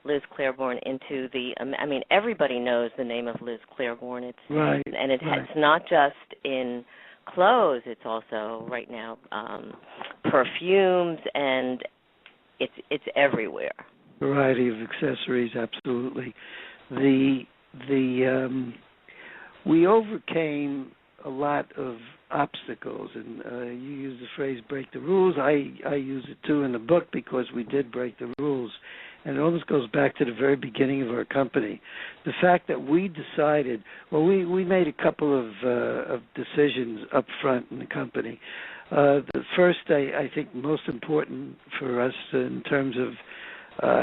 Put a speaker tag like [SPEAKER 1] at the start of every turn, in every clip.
[SPEAKER 1] Liz Claiborne into the, I mean, everybody knows the name of Liz Claiborne. It's
[SPEAKER 2] right,
[SPEAKER 1] and it's
[SPEAKER 2] right.
[SPEAKER 1] not just in clothes. It's also right now perfumes, and it's everywhere.
[SPEAKER 2] Variety of accessories, absolutely. We overcame a lot of obstacles, and you use the phrase "break the rules." I use it too in the book because we did break the rules, and it almost goes back to the very beginning of our company. The fact that we decided, well, we made a couple of decisions up front in the company. The first, I think, most important for us in terms of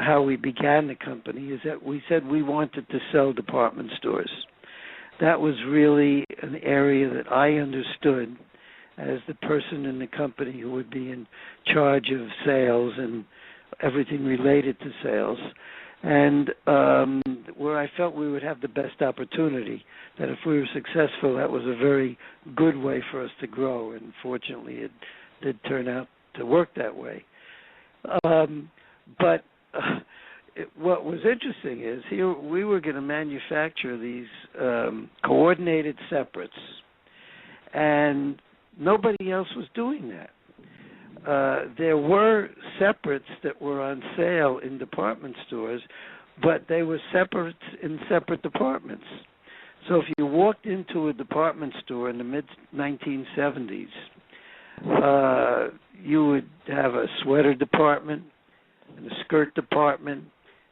[SPEAKER 2] how we began the company is that we said we wanted to sell department stores. That was really an area that I understood as the person in the company who would be in charge of sales and everything related to sales, and where I felt we would have the best opportunity, that if we were successful, that was a very good way for us to grow, and fortunately it did turn out to work that way. What was interesting is here we were going to manufacture these coordinated separates, and nobody else was doing that. There were separates that were on sale in department stores, but they were separates in separate departments. So if you walked into a department store in the mid-1970s, you would have a sweater department, and a skirt department,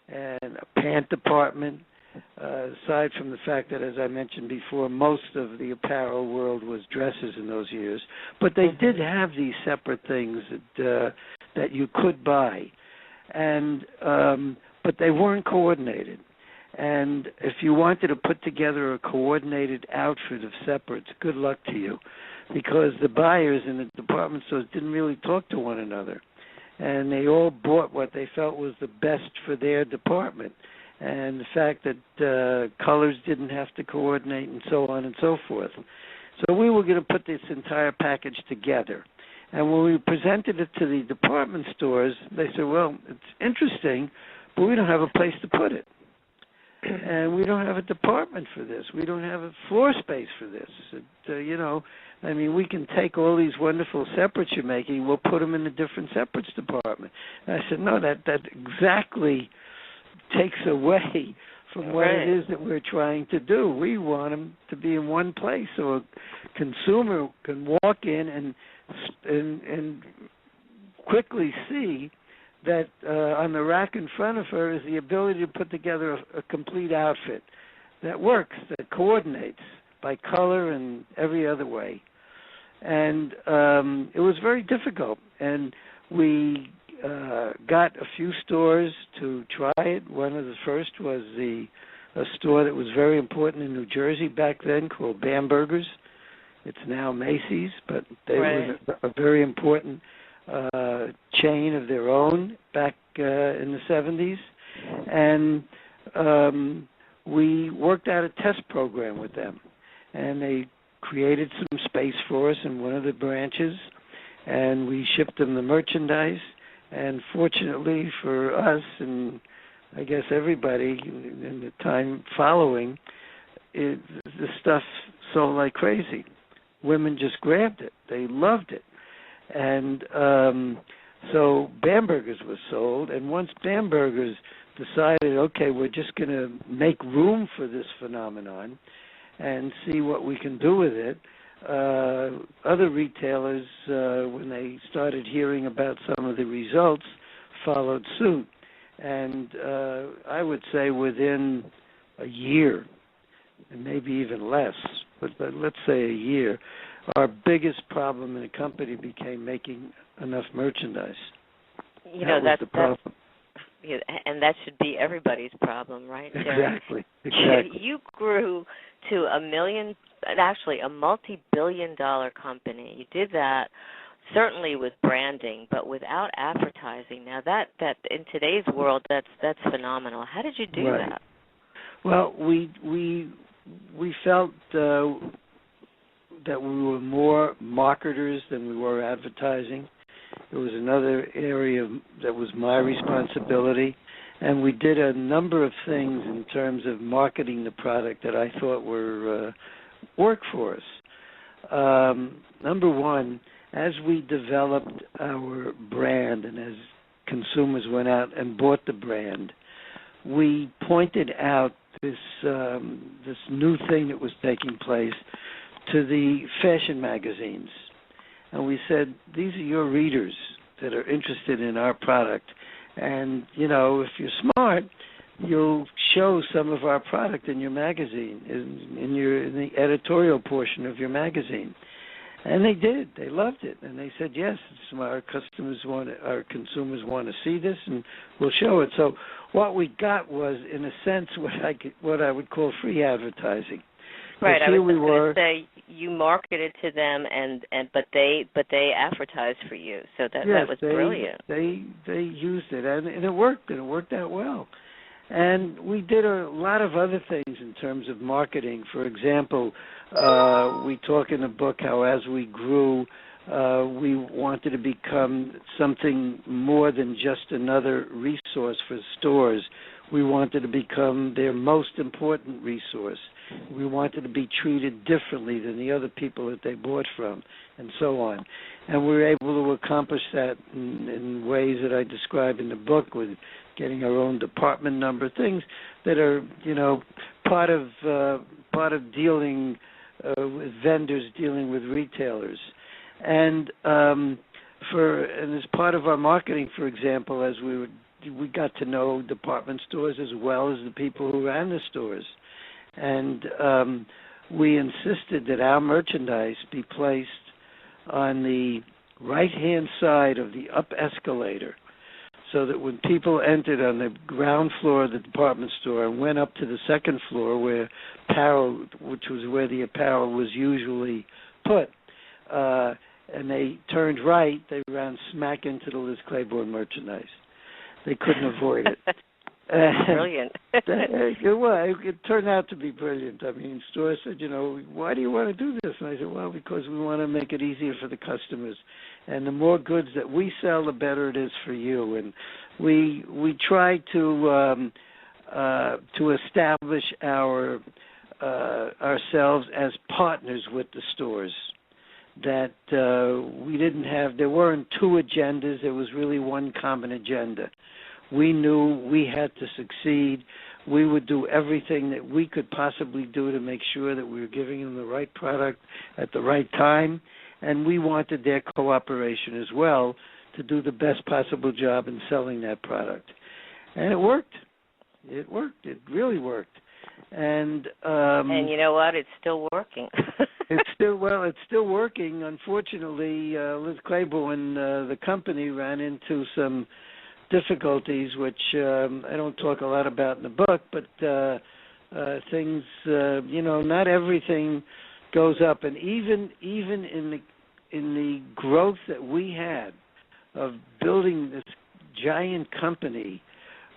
[SPEAKER 2] and a pant department, aside from the fact that, as I mentioned before, most of the apparel world was dresses in those years. But they did have these separate things that you could buy, and but they weren't coordinated. And if you wanted to put together a coordinated outfit of separates, good luck to you, because the buyers in the department stores didn't really talk to one another. And they all bought what they felt was the best for their department. And the fact that colors didn't have to coordinate and so on and so forth. So we were going to put this entire package together. And when we presented it to the department stores, they said, well, it's interesting, but we don't have a place to put it. And we don't have a department for this. We don't have a floor space for this. I mean, we can take all these wonderful separates you're making, we'll put them in a different separates department. And I said, no, that exactly takes away from what it is that we're trying to do. We want them to be in one place so a consumer can walk in and quickly see that on the rack in front of her is the ability to put together a complete outfit that works, that coordinates by color and every other way. And it was very difficult. And we got a few stores to try it. One of the first was a store that was very important in New Jersey back then called Bamberger's. It's now Macy's, but they were a very important chain of their own back in the 70s. And we worked out a test program with them. And they created some space for us in one of the branches, and we shipped them the merchandise. And fortunately for us, and I guess everybody in the time following, the stuff sold like crazy. Women just grabbed it. They loved it. And so Bamberger's was sold, and once Bamberger's decided, okay, we're just going to make room for this phenomenon and see what we can do with it, other retailers, when they started hearing about some of the results, followed suit. And I would say within a year, and maybe even less, but let's say a year, our biggest problem in the company became making enough merchandise. That's the problem.
[SPEAKER 1] And that should be everybody's problem, right?
[SPEAKER 2] Exactly.
[SPEAKER 1] You grew to a multi-billion-dollar company. You did that certainly with branding, but without advertising. Now that in today's world, that's phenomenal. How did you do that?
[SPEAKER 2] Well, we felt that we were more marketers than we were advertising. It was another area that was my responsibility. And we did a number of things in terms of marketing the product that I thought were work for us. Number one, as we developed our brand and as consumers went out and bought the brand, we pointed out this new thing that was taking place to the fashion magazines. And we said, these are your readers that are interested in our product. And, you know, if you're smart, you'll show some of our product in your magazine, in the editorial portion of your magazine. And they did. They loved it. And they said, yes, our consumers want to see this, and we'll show it. So what we got was, in a sense, what I would call free advertising.
[SPEAKER 1] Right. I was going to say you marketed to them, but they advertised for you. So that was brilliant.
[SPEAKER 2] They used it, and it worked. And it worked out well. And we did a lot of other things in terms of marketing. For example, we talk in the book how as we grew, we wanted to become something more than just another resource for stores. We wanted to become their most important resource. We wanted to be treated differently than the other people that they bought from, and so on. And we were able to accomplish that in ways that I describe in the book, with getting our own department number, things that are, you know, part of dealing with vendors, dealing with retailers. And as part of our marketing, for example, as we got to know department stores as well as the people who ran the stores. And we insisted that our merchandise be placed on the right-hand side of the up escalator, so that when people entered on the ground floor of the department store and went up to the second floor where apparel, which was where the apparel was usually put, and they turned right, they ran smack into the Liz Claiborne merchandise. They couldn't avoid it.
[SPEAKER 1] Brilliant.
[SPEAKER 2] It turned out to be brilliant. I mean, stores said, you know, why do you want to do this? And I said, well, because we want to make it easier for the customers. And the more goods that we sell, the better it is for you. And we try to establish ourselves as partners with the stores. That there weren't two agendas. There was really one common agenda. We knew we had to succeed. We would do everything that we could possibly do to make sure that we were giving them the right product at the right time, and we wanted their cooperation as well to do the best possible job in selling that product. And it worked. It worked. It really worked. And
[SPEAKER 1] you know what? It's still working.
[SPEAKER 2] It's still working. Unfortunately, Liz Claiborne, the company, ran into some difficulties, which I don't talk a lot about in the book, but things, not everything goes up. And even in the growth that we had of building this giant company,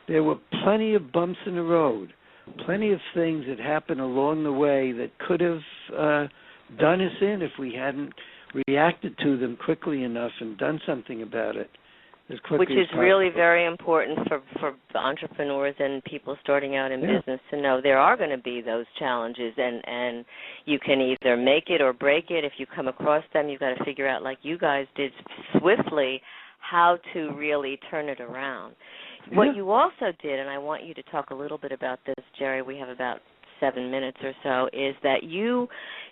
[SPEAKER 2] there were plenty of bumps in the road, plenty of things that happened along the way that could have done us in if we hadn't reacted to them quickly enough and done something about it.
[SPEAKER 1] Which is really very important for the entrepreneurs and people starting out in business to know there are going to be those challenges, and you can either make it or break it. If you come across them, you've got to figure out, like you guys did swiftly, how to really turn it around. Yeah. What you also did, and I want you to talk a little bit about this, Jerry, we have about 7 minutes or so, is that you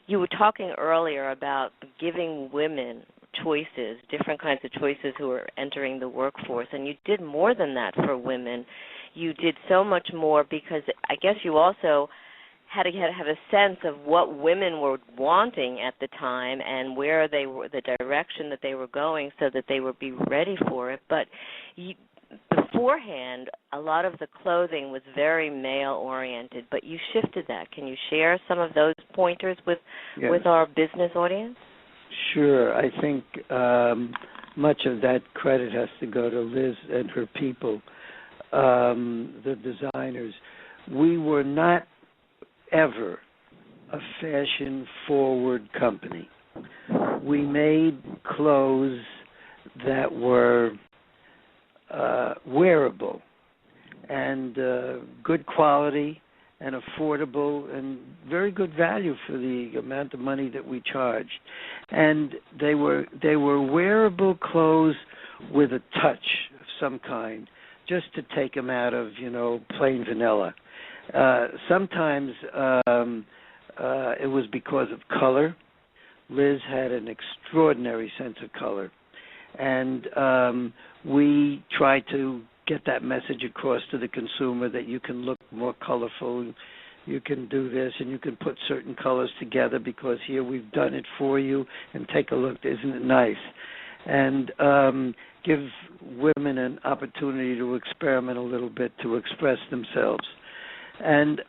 [SPEAKER 1] were talking earlier about giving women choices, different kinds of choices who are entering the workforce, and you did more than that for women. You did so much more because I guess you also had to have a sense of what women were wanting at the time and where they were, the direction that they were going, so that they would be ready for it. But beforehand, a lot of the clothing was very male-oriented, but you shifted that. Can you share some of those pointers with our business audience?
[SPEAKER 2] Sure. I think much of that credit has to go to Liz and her people, the designers. We were not ever a fashion-forward company. We made clothes that were wearable, and good quality and affordable and very good value for the amount of money that we charged. And they were wearable clothes with a touch of some kind, just to take them out of, plain vanilla. Sometimes it was because of color. Liz had an extraordinary sense of color, and we tried to get that message across to the consumer that you can look more colorful, you can do this, and you can put certain colors together because here we've done it for you, and take a look, isn't it nice? And give women an opportunity to experiment a little bit, to express themselves. And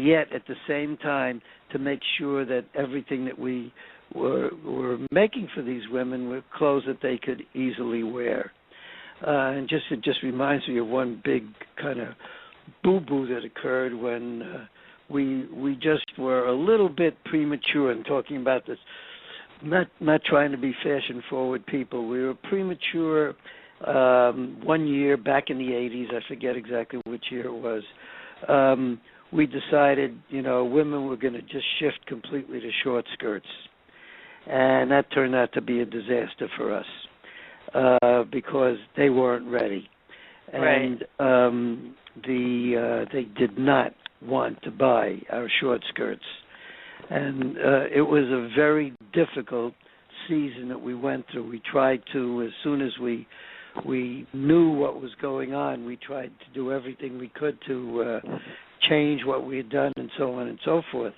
[SPEAKER 2] yet, at the same time, to make sure that everything that we were making for these women were clothes that they could easily wear. And it just reminds me of one big kind of boo-boo that occurred when we just were a little bit premature in talking about this. Not trying to be fashion-forward people. We were premature 1 year back in the 80s. I forget exactly which year it was. We decided, women were going to just shift completely to short skirts. And that turned out to be a disaster for us because they weren't ready. And they did not want to buy our short skirts. And it was a very difficult season that we went through. We tried to, as soon as we knew what was going on, we tried to do everything we could to change what we had done and so on and so forth.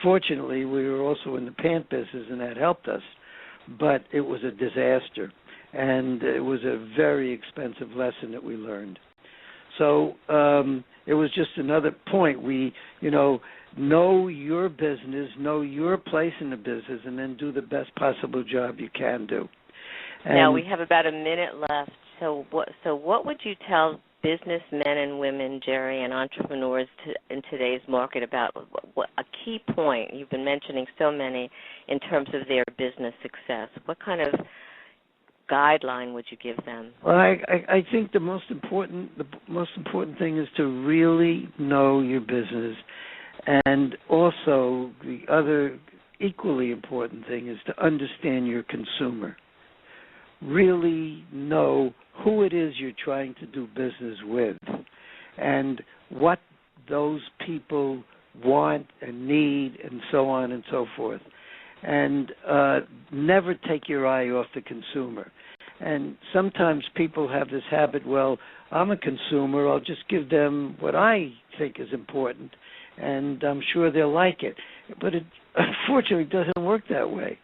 [SPEAKER 2] Fortunately, we were also in the pant business, and that helped us. But it was a disaster, and it was a very expensive lesson that we learned. So it was just another point. We, know your business, know your place in the business, and then do the best possible job you can do. And
[SPEAKER 1] now we have about a minute left. So what would you tell businessmen and women, Jerry, and entrepreneurs in today's market about what a key point? You've been mentioning so many in terms of their business success. What kind of guideline would you give them?
[SPEAKER 2] Well, I think the most important thing is to really know your business. And also, the other equally important thing is to understand your consumer. Really know who it is you're trying to do business with and what those people want and need and so on and so forth. And never take your eye off the consumer. And sometimes people have this habit, well, I'm a consumer, I'll just give them what I think is important, and I'm sure they'll like it. But it unfortunately doesn't work that way.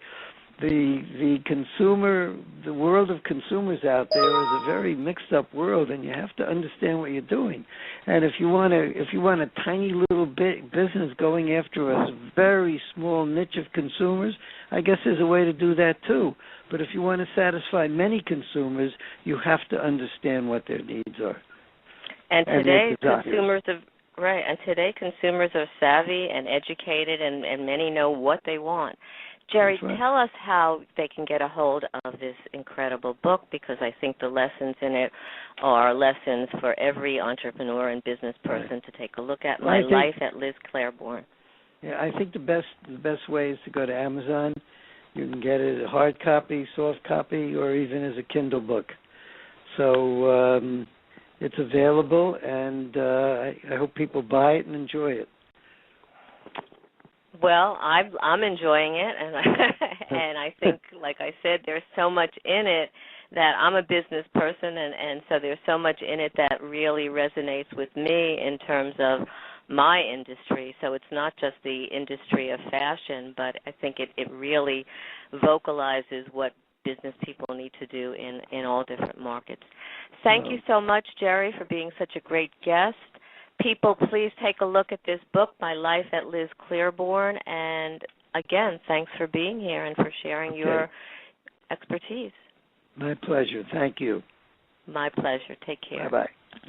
[SPEAKER 2] The consumer, the world of consumers out there is a very mixed up world, and you have to understand what you're doing. And if you want a tiny little business going after a very small niche of consumers, I guess there's a way to do that too. But if you want to satisfy many consumers, you have to understand what their needs are.
[SPEAKER 1] And today consumers are savvy and educated, and many know what they want. Jerry,
[SPEAKER 2] right.
[SPEAKER 1] Tell us how they can get a hold of this incredible book, because I think the lessons in it are lessons for every entrepreneur and business person to take a look at. My Life at Liz Claiborne.
[SPEAKER 2] Yeah, I think the best way is to go to Amazon. You can get it a hard copy, soft copy, or even as a Kindle book. So it's available, and I hope people buy it and enjoy it.
[SPEAKER 1] Well, I'm enjoying it, and I think, like I said, there's so much in it that I'm a business person, and so there's so much in it that really resonates with me in terms of my industry. So it's not just the industry of fashion, but I think it really vocalizes what business people need to do in all different markets. Thank you so much, Jerry, for being such a great guest. People, please take a look at this book, My Life at Liz Claiborne. And, again, thanks for being here and for sharing your expertise.
[SPEAKER 2] My pleasure. Thank you.
[SPEAKER 1] My pleasure. Take care.
[SPEAKER 2] Bye-bye.